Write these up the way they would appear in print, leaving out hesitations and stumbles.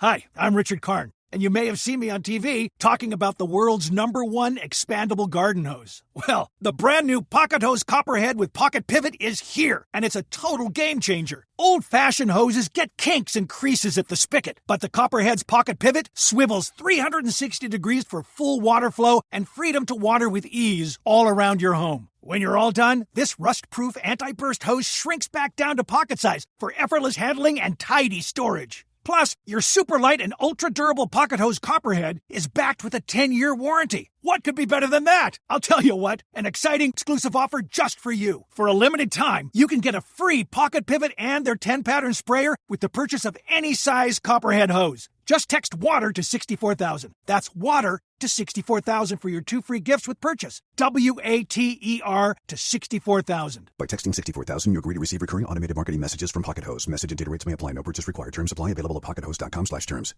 Hi, I'm Richard Karn, and you may have seen me on TV talking about the world's #1 expandable garden hose. Well, the brand new Pocket Hose Copperhead with Pocket Pivot is here, and it's a total game changer. Old-fashioned hoses get kinks and creases at the spigot, but the Copperhead's Pocket Pivot swivels 360 degrees for full water flow and freedom to water with ease all around your home. When you're all done, this rust-proof anti-burst hose shrinks back down to pocket size for effortless handling and tidy storage. Plus, your super light and ultra-durable Pocket Hose Copperhead is backed with a 10-year warranty. What could be better than that? I'll tell you what, an exciting exclusive offer just for you. For a limited time, you can get a free Pocket Pivot and their 10-pattern sprayer with the purchase of any size Copperhead hose. Just text WATER to 64,000. That's WATER to 64,000 for your 2 free gifts with purchase. WATER to 64,000. By texting 64,000, you agree to receive recurring automated marketing messages from Pocket Hose. Message and data rates may apply. No purchase required. Terms apply. Available at pockethose.com/terms.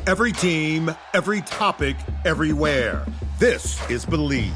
Every team, every topic, everywhere. This is Believe.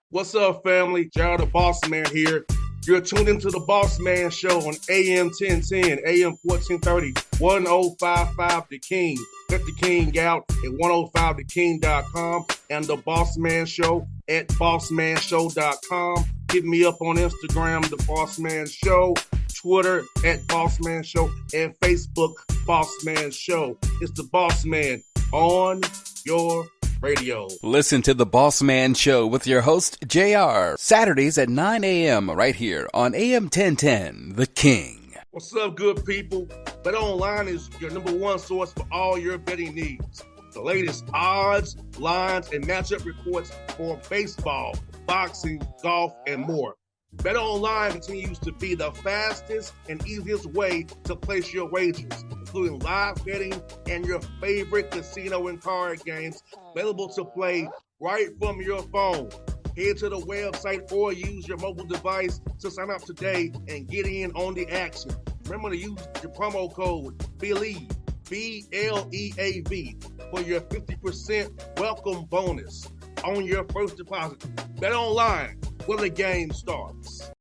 What's up, family? Jared the Bossman here. You're tuned into the Bossman Show on AM 1010, AM 1430, 1055 The King. Check The King out at 105theking.com and the Bossman Show at bossmanshow.com. Hit me up on Instagram, The Bossman Show, Twitter at Bossman Show, and Facebook, Bossman Show. It's the Bossman on your radio. Listen to the Bossman Show with your host, JR, Saturdays at 9 a.m. right here on AM 1010, The King. What's up, good people? BetOnline is your #1 source for all your betting needs. The latest odds, lines, and matchup reports for baseball, boxing, golf, and more. BetOnline continues to be the fastest and easiest way to place your wagers, including live betting and your favorite casino and card games available to play right from your phone. Head to the website or use your mobile device to sign up today and get in on the action. Remember to use your promo code BELIEVE, BLEAV, for your 50% welcome bonus on your first deposit. BetOnline, where the game starts.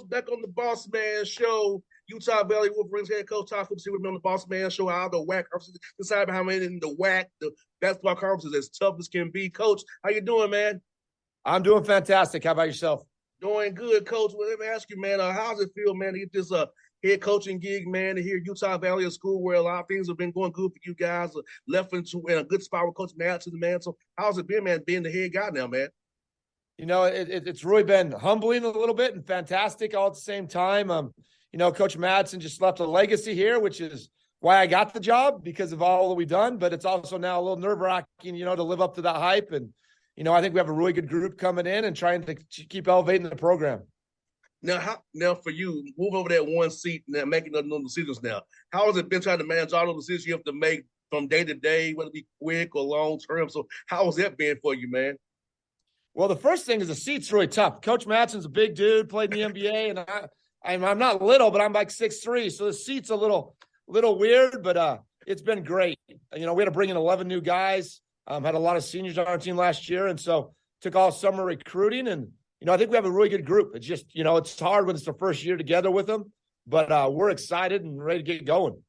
Back on the Bossman Show, Utah Valley Wolverines head coach Todd Phillips here with me on the Bossman Show. How the WAC decided how many in the WAC, the basketball conference is as tough as can be. Coach, how you doing, man? I'm doing fantastic. How about yourself? Doing good, Coach. Well, let me ask you, man, how does it feel, man, to get this head coaching gig, man, to hear Utah Valley, a school where a lot of things have been going good for you guys, left in a good spot with Coach Matt to the man. So how's it been, man, being the head guy now, man? You know, it's really been humbling a little bit and fantastic all at the same time. You know, Coach Madsen just left a legacy here, which is why I got the job because of all that we've done. But it's also now a little nerve-wracking, you know, to live up to that hype. And, you know, I think we have a really good group coming in and trying to keep elevating the program. Now for you, move over that one seat and making those decisions now. How has it been trying to manage all those decisions you have to make from day to day, whether it be quick or long term? So how has that been for you, man? Well, the first thing is the seat's really tough. Coach Madsen's a big dude, played in the NBA, and I'm not little, but I'm like 6'3", so the seat's a little weird, but it's been great. You know, we had to bring in 11 new guys, had a lot of seniors on our team last year, and so took all summer recruiting, and, you know, I think we have a really good group. It's just, you know, it's hard when it's the first year together with them, but we're excited and ready to get going.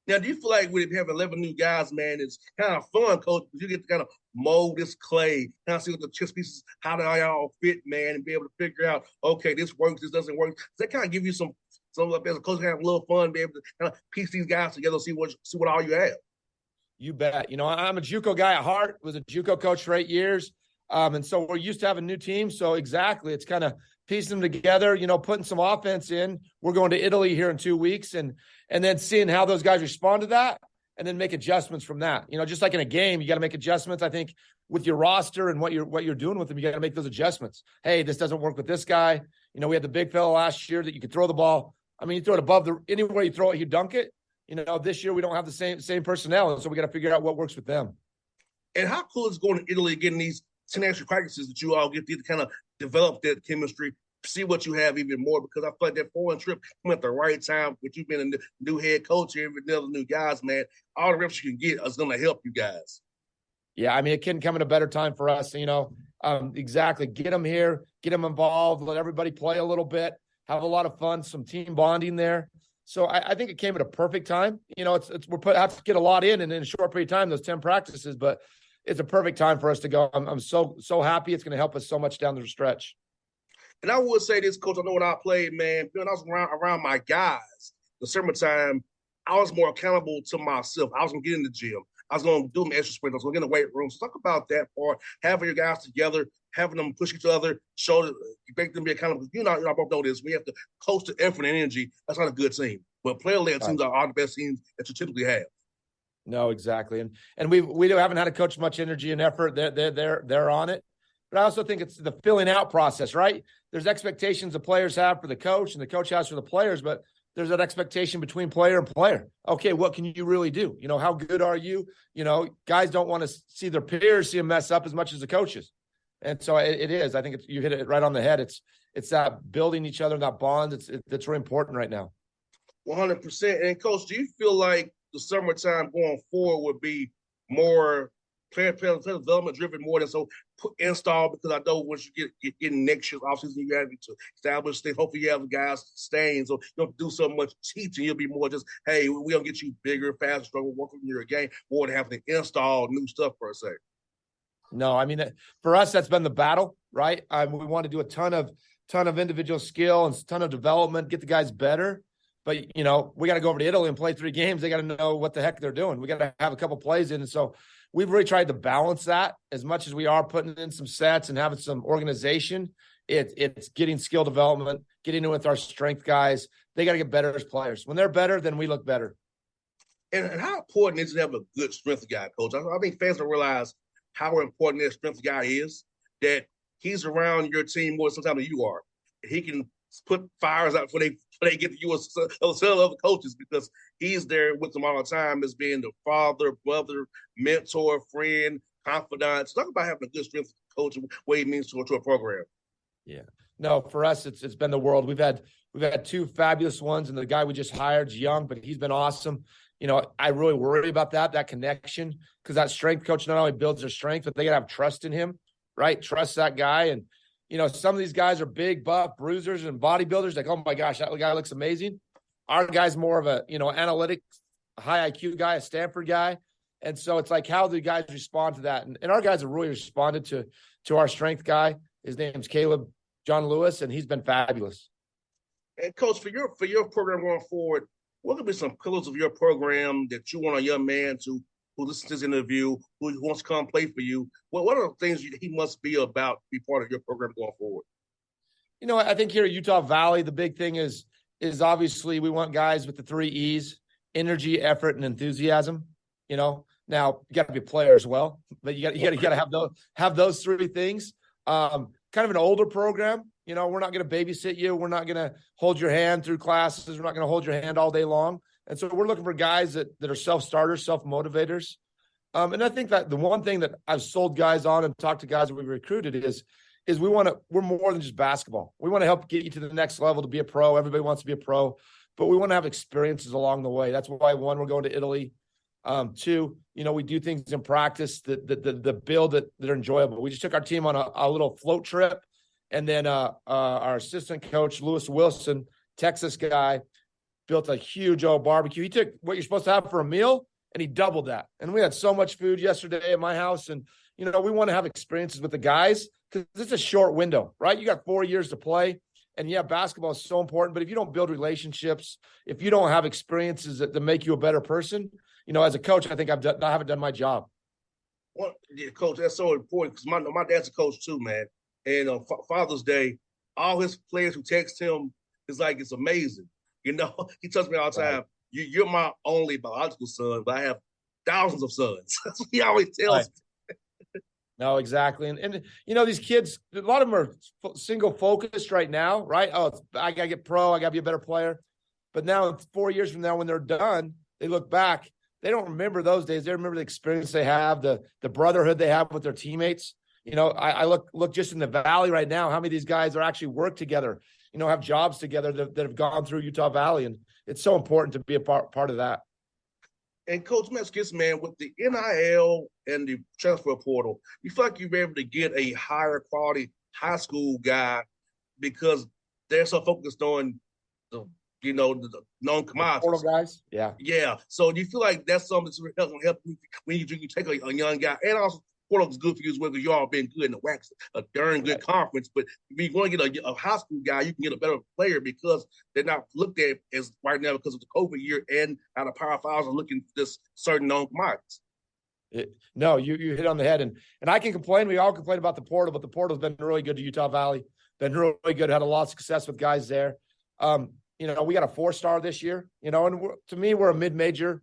Now, do you feel like with having 11 new guys, man, it's kind of fun, Coach, because you get to kind of mold this clay, kind of see what the chess pieces, how they all fit, man, and be able to figure out, okay, this works, this doesn't work. Does that kind of give you some as a coach, have a little fun, be able to kind of piece these guys together, see what all you have? You bet. You know, I'm a JUCO guy at heart, was a JUCO coach for 8 years. And so we're used to having a new team. So exactly, it's kind of piecing them together, you know, putting some offense in. We're going to Italy here in 2 weeks and then seeing how those guys respond to that. and then make adjustments from that. Just like in a game, you got to make adjustments. I think with your roster and what you're doing with them, you got to make those adjustments. Hey, this doesn't work with this guy. We had the big fella last year that you could throw the ball. I mean, you throw it above anywhere you throw it, you dunk it. This year we don't have the same personnel, and so we got to figure out what works with them. And how cool is going to Italy, getting these 10 extra practices that you all get to kind of develop that chemistry, see what you have even more, because I feel like that foreign trip came at the right time with you being a new head coach here with the new guys, man. All the reps you can get is going to help you guys. Yeah, I mean, it couldn't come at a better time for us, exactly. Get them here, get them involved, let everybody play a little bit, have a lot of fun, some team bonding there. So I think it came at a perfect time. Have to get a lot in a short period of time, those 10 practices, but it's a perfect time for us to go. I'm so happy. It's going to help us so much down the stretch. And I would say this, Coach, I know when I played, man, when I was around my guys, the summertime, I was more accountable to myself. I was going to get in the gym. I was going to do my extra sprints. I was going to get in the weight room. So talk about that part, having your guys together, having them push each other, make them be accountable. I both know this. We have to coach the effort and energy. That's not a good team. But player-led teams are the best teams that you typically have. No, exactly. And we haven't had to coach much energy and effort. They're on it. But I also think it's the filling out process, right? There's expectations the players have for the coach and the coach has for the players, but there's that expectation between player and player. Okay, what can you really do? How good are you? Guys don't want to see their peers see them mess up as much as the coaches. And so it is. I think you hit it right on the head. It's that building each other, that bond. That's really important right now. 100%. And Coach, do you feel like the summertime going forward would be more player development driven more than so install? Because I know once you get in next year's offseason, you have to establish things. Hopefully you have the guys staying, so you don't do so much teaching. You'll be more just, hey, we're going to get you bigger, faster, stronger, work on your game, more than having to install new stuff per se. No, I mean, for us, that's been the battle, right? We want to do a ton of individual skill and a ton of development, get the guys better. But, we got to go over to Italy and play 3 games. They got to know what the heck they're doing. We got to have a couple plays in. And so we've really tried to balance that as much as we are putting in some sets and having some organization. It's getting skill development, getting in with our strength guys. They got to get better as players. When they're better, then we look better. And how important is it to have a good strength guy, Coach? I think fans don't realize how important that strength guy is, that he's around your team more sometimes than you are. He can put fires out before they get to you as other coaches, because he's there with them all the time as being the father, brother, mentor, friend, confidant. So talk about having a good strength coach and what he means to a program. Yeah. No, for us, it's been the world. We've had 2 fabulous ones, and the guy we just hired's young, but he's been awesome. I really worry about that connection, because that strength coach not only builds their strength, but they got to have trust in him, right? Trust that guy. And, some of these guys are big, buff, bruisers and bodybuilders. Like, oh my gosh, that guy looks amazing. Our guy's more of a, analytic, high IQ guy, a Stanford guy. And so it's like, how do the guys respond to that? And our guys have really responded to our strength guy. His name's Caleb John Lewis, and he's been fabulous. And Coach, for your program going forward, what could be some pillars of your program that you want a young man who listens to this interview, who wants to come play for you? What are the things he must be about to be part of your program going forward? I think here at Utah Valley, the big thing is obviously we want guys with the 3 E's: energy, effort, and enthusiasm. Now you got to be a player as well, but you got to have those 3 things. Kind of an older program. We're not going to babysit you. We're not going to hold your hand through classes. We're not going to hold your hand all day long. And so we're looking for guys that are self-starters, self-motivators. And I think that the one thing that I've sold guys on and talked to guys that we've recruited is we're more than just basketball. We want to help get you to the next level to be a pro. Everybody wants to be a pro, but we want to have experiences along the way. That's why, 1, we're going to Italy. 2, we do things in practice that build that are enjoyable. We just took our team on a little float trip. And then our assistant coach, Lewis Wilson, Texas guy, built a huge old barbecue. He took what you're supposed to have for a meal, and he doubled that. And we had so much food yesterday at my house. And, we want to have experiences with the guys, because it's a short window, right? You got 4 years to play. And, yeah, basketball is so important. But if you don't build relationships, if you don't have experiences that make you a better person, as a coach, I think I haven't done my job. Well, yeah, Coach, that's so important, because my dad's a coach too, man. And on Father's Day, all his players who text him is like, it's amazing. He tells me all the time, you're my only biological son, but I have thousands of sons. That's what he always tells me. No, exactly. And these kids, a lot of them are single focused right now, right? Oh, I got to get pro. I got to be a better player. But now 4 years from now, when they're done, they look back. They don't remember those days. They remember the experience they have, the brotherhood they have with their teammates. I look just in the Valley right now, how many of these guys are actually work together, have jobs together that have gone through Utah Valley. And it's so important to be a part of that. And Coach Meskis, man, with the NIL and the transfer portal, you feel like you're able to get a higher quality high school guy because they're so focused on the non-commodities. Portal guys, yeah. Yeah. So do you feel like that's something that's going to help you when you take a young guy? And also, portal is good for you as well because you all been good in the WAC's a darn good conference. But if you want to get a high school guy, you can get a better player because they're not looked at as right now because of the COVID year and how the Power Fives are looking for this certain non-commodities. No, you hit on the head. And I can complain. We all complain about the portal, but the portal's been really good to Utah Valley. Been really good. Had a lot of success with guys there. We got a 4-star this year, and to me, we're a mid-major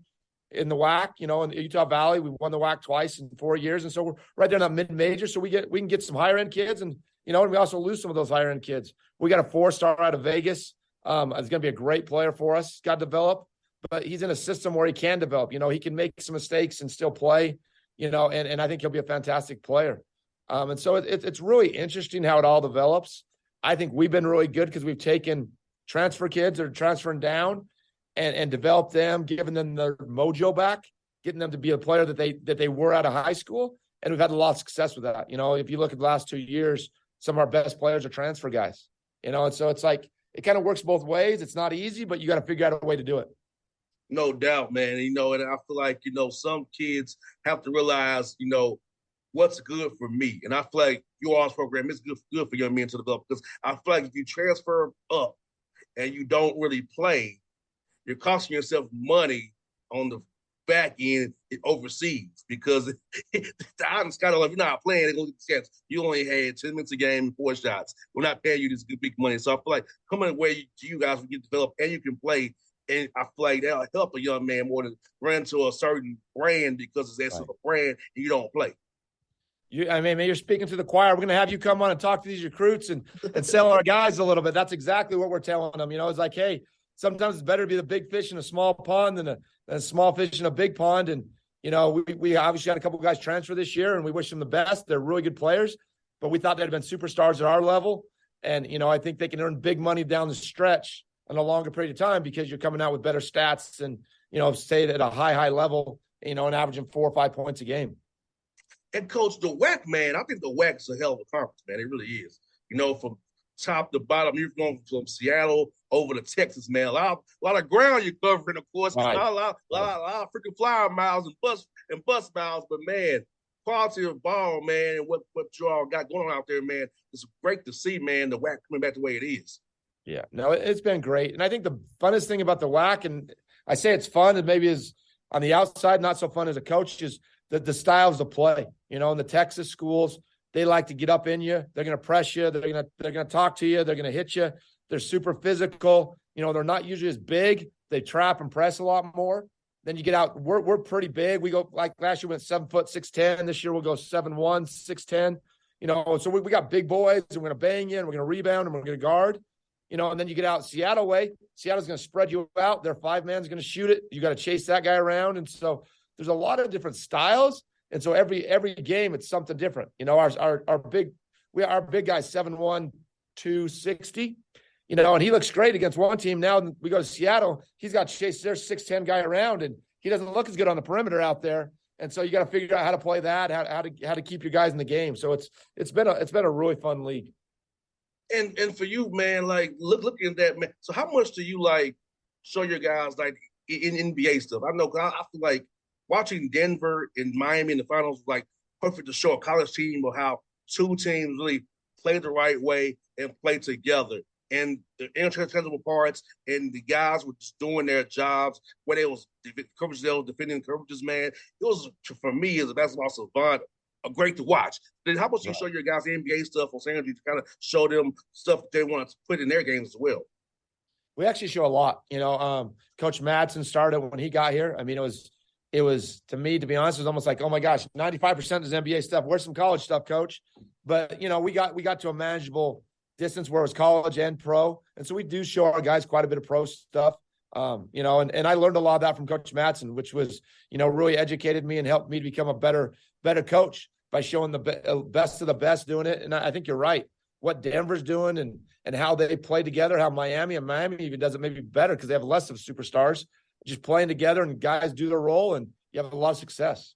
in the WAC, in Utah Valley. We won the WAC twice in 4 years. And so we're right there in that mid-major. So we can get some higher end kids and we also lose some of those higher end kids. We got a 4-star out of Vegas. He's going to be a great player for us. He's got to develop, but he's in a system where he can develop. He can make some mistakes and still play, and I think he'll be a fantastic player. And so it's really interesting how it all develops. I think we've been really good because we've taken transfer kids that are transferring down and develop them, giving them their mojo back, getting them to be a player that they were out of high school. And we've had a lot of success with that. If you look at the last 2 years, some of our best players are transfer guys, and so it's like, it kind of works both ways. It's not easy, but you got to figure out a way to do it. No doubt, man. And I feel like, some kids have to realize, what's good for me. And I feel like your all's program is good for young men to develop because I feel like if you transfer up and you don't really play, you're costing yourself money on the back end overseas because the odds kind of like, you're not playing, they're going to get the chance. You only had 10 minutes a game and 4 shots. We're not paying you this good big money. So I feel like coming away to you guys, we get developed and you can play. And I feel like that'll help a young man more than run to a certain brand because it's that sort of brand and you don't play. You're speaking to the choir. We're going to have you come on and talk to these recruits and sell our guys a little bit. That's exactly what we're telling them. It's like, hey, sometimes it's better to be the big fish in a small pond than a small fish in a big pond. And, we obviously had a couple of guys transfer this year and we wish them the best. They're really good players, but we thought they'd have been superstars at our level. And, I think they can earn big money down the stretch in a longer period of time because you're coming out with better stats and, stayed at a high level, and averaging 4 or 5 points a game. And Coach, the WAC, man, I think the WAC is a hell of a conference, man. It really is. From top to bottom, you're going from Seattle over to Texas, man. A lot of ground you're covering, of course. Right. A lot of freaking flyer miles and bus miles. But, man, quality of ball, man, and what you all got going on out there, man, it's great to see, man, the WAC coming back the way it is. Yeah, no, it's been great. And I think the funnest thing about the WAC, and I say it's fun, and maybe is on the outside not so fun as a coach, is the styles of play. In the Texas schools, they like to get up in you. They're going to press you. They're going to talk to you. They're going to hit you. They're super physical. They're not usually as big. They trap and press a lot more. Then you get out. We're pretty big. We go, like last year we went 7 foot 6'10". This year we'll go 7'1", 6'10". So we got big boys, and we're going to bang you, and we're going to rebound, and we're going to guard. And then you get out Seattle way. Seattle's going to spread you out. Their 5-man's going to shoot it. You got to chase that guy around. And so there's a lot of different styles. And so every game, it's something different. Our big guy's 7'1", 260, and he looks great against one team. Now we go to Seattle. He's got to chase their 6'10" guy around, and he doesn't look as good on the perimeter out there. And so you got to figure out how to play that, how to keep your guys in the game. So it's been a really fun league. And for you, man, like looking at that, man. So how much do you like show your guys like in NBA stuff? I know I feel like watching Denver and Miami in the finals was like perfect to show a college team of how two teams really play the right way and play together. And the interchangeable parts and the guys were just doing their jobs, where they was defending coverages, man. It was, for me, as a basketball savant, great to watch. Then how about you show your guys NBA stuff on San Antonio to kind of show them stuff that they want to put in their games as well? We actually show a lot. Coach Madsen started when he got here. I mean, it was, to me, to be honest, it was almost like, oh my gosh, 95% is NBA stuff. Where's some college stuff, coach? But, we got to a manageable distance where it was college and pro. And so we do show our guys quite a bit of pro stuff. And I learned a lot of that from Coach Matson, which was, really educated me and helped me to become a better coach by showing the best of the best doing it. And I think you're right. What Denver's doing and how they play together, how Miami even does it maybe better because they have less of superstars, just playing together and guys do their role and you have a lot of success.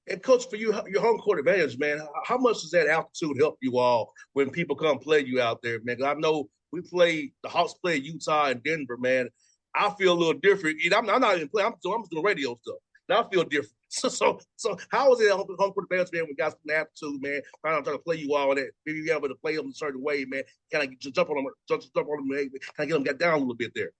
And coach, for you, your home court advantage, man, how much does that altitude help you all when people come play you out there, man? 'Cause I know the Hawks play Utah and Denver, man. I feel a little different. I'm not even playing. I'm doing radio stuff. Now I feel different. So how is it home court advantage, man, when guys come altitude, man, trying to play you all and that? Maybe you able to play them a certain way, man. Kind of jump on them, kind of get them get down a little bit there.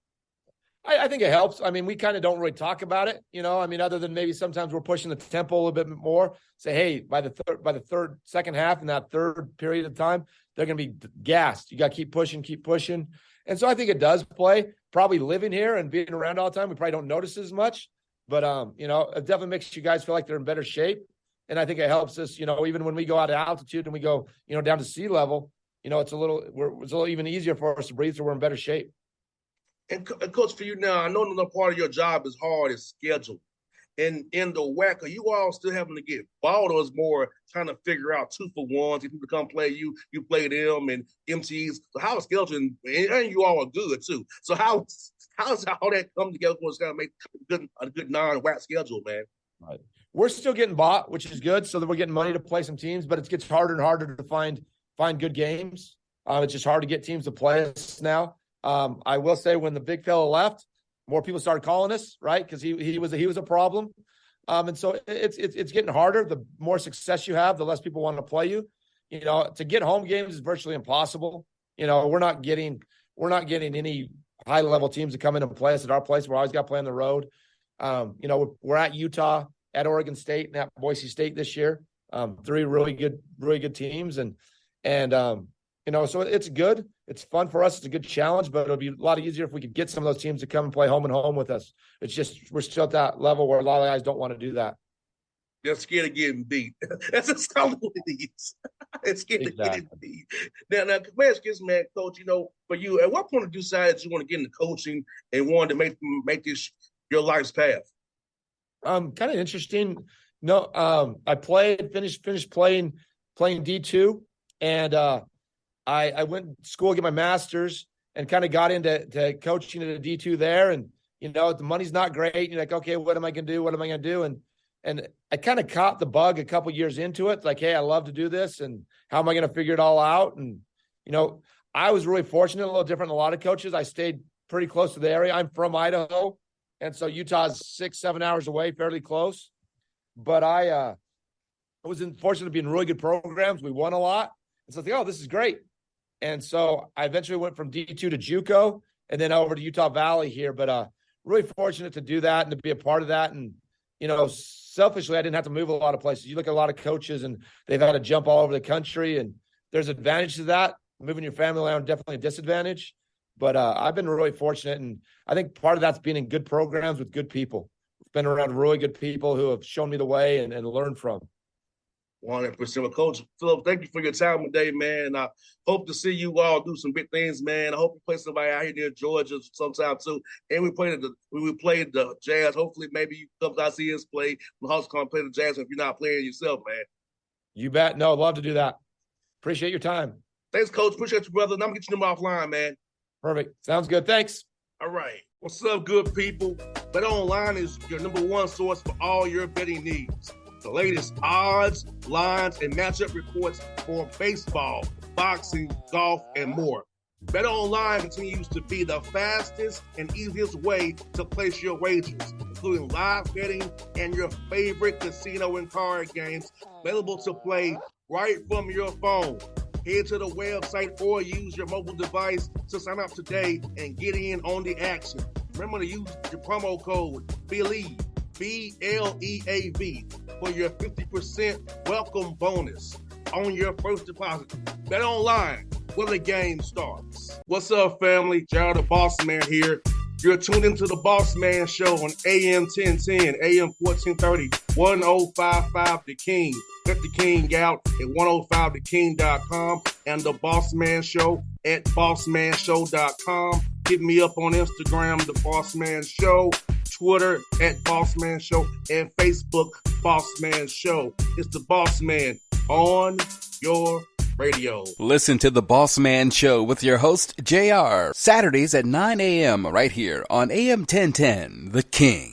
I think it helps. I mean, we kind of don't really talk about it, other than maybe sometimes we're pushing the tempo a little bit more. Say, hey, by the second half in that third period of time, they're going to be gassed. You got to keep pushing. And so I think it does play. Probably living here and being around all the time, we probably don't notice as much. But, it definitely makes you guys feel like they're in better shape. And I think it helps us, even when we go out of altitude and we go, down to sea level, it's a little even easier for us to breathe, so we're in better shape. And coach, for you now, I know another part of your job is hard is schedule. And in the WAC, are you all still having to get balled, or is more trying to figure out 2-for-1s? If people come play you play them, and MTs. So how is scheduling? And you all are good too. So how's all that come together for us to make a good non-WAC schedule, man? Right. We're still getting bought, which is good, so that we're getting money to play some teams. But it gets harder and harder to find good games. It's just hard to get teams to play us now. I will say when the big fella left, more people started calling us, right? Because he was a problem. And so it's getting harder. The more success you have, the less people want to play you. To get home games is virtually impossible. We're not getting any high level teams to come in and play us at our place. We're always got to play on the road. We're at Utah, at Oregon State, and at Boise State this year. 3 really good teams, and so it's good. It's fun for us. It's a good challenge, but it'll be a lot easier if we could get some of those teams to come and play home and home with us. It's just we're still at that level where a lot of guys don't want to do that. They're scared of getting beat. That's just all it is. It's scared of getting beat. Now, man, coach, for you, at what point did you decide that you want to get into coaching and wanted to make this your life's path? Kind of interesting. No, I finished playing D2, and I went to school to get my master's and kind of got into coaching at a D2 there. And, the money's not great. You're like, okay, what am I going to do? What am I going to do? And I kind of caught the bug a couple years into it. Like, hey, I love to do this. And how am I going to figure it all out? And, I was really fortunate, a little different than a lot of coaches. I stayed pretty close to the area. I'm from Idaho. And so Utah's 6-7 hours away, fairly close. But I was fortunate to be in really good programs. We won a lot. And so I think, oh, this is great. And so I eventually went from D2 to JUCO and then over to Utah Valley here. But really fortunate to do that and to be a part of that. And, selfishly, I didn't have to move a lot of places. You look at a lot of coaches and they've had to jump all over the country. And there's advantage to that. Moving your family around, definitely a disadvantage. But I've been really fortunate. And I think part of that's being in good programs with good people. Been around really good people who have shown me the way and learned from. 100%. Coach Phillips, thank you for your time today, man. I hope to see you all do some big things, man. I hope you play somebody out here near Georgia sometime too. And we played the Jazz. Hopefully, maybe you come out see us play. The Hawks come play the Jazz if you're not playing yourself, man. You bet. No, I'd love to do that. Appreciate your time. Thanks, Coach. Appreciate you, brother. And I'm gonna get you them offline, man. Perfect. Sounds good. Thanks. All right. What's up, good people? Bet Online is your #1 source for all your betting needs. The latest odds, lines, and matchup reports for baseball, boxing, golf, and more. Bet Online continues to be the fastest and easiest way to place your wagers, including live betting and your favorite casino and card games available to play right from your phone. Head to the website or use your mobile device to sign up today and get in on the action. Remember to use your promo code BELIEVE, BLEAV, for your 50% welcome bonus on your first deposit. Bet Online, where the game starts. What's up, family? Jared the Bossman here. You're tuned into the Bossman Show on AM 1010, AM 1430, 1055 The King. Let the King out at 105theking.com and the Bossman Show at bossmanshow.com. Hit me up on Instagram, The Bossman Show, Twitter at Bossman Show, and Facebook, Bossman Show. It's the Bossman on your radio. Listen to the Bossman Show with your host, JR, Saturdays at 9 a.m. right here on AM 1010, The King.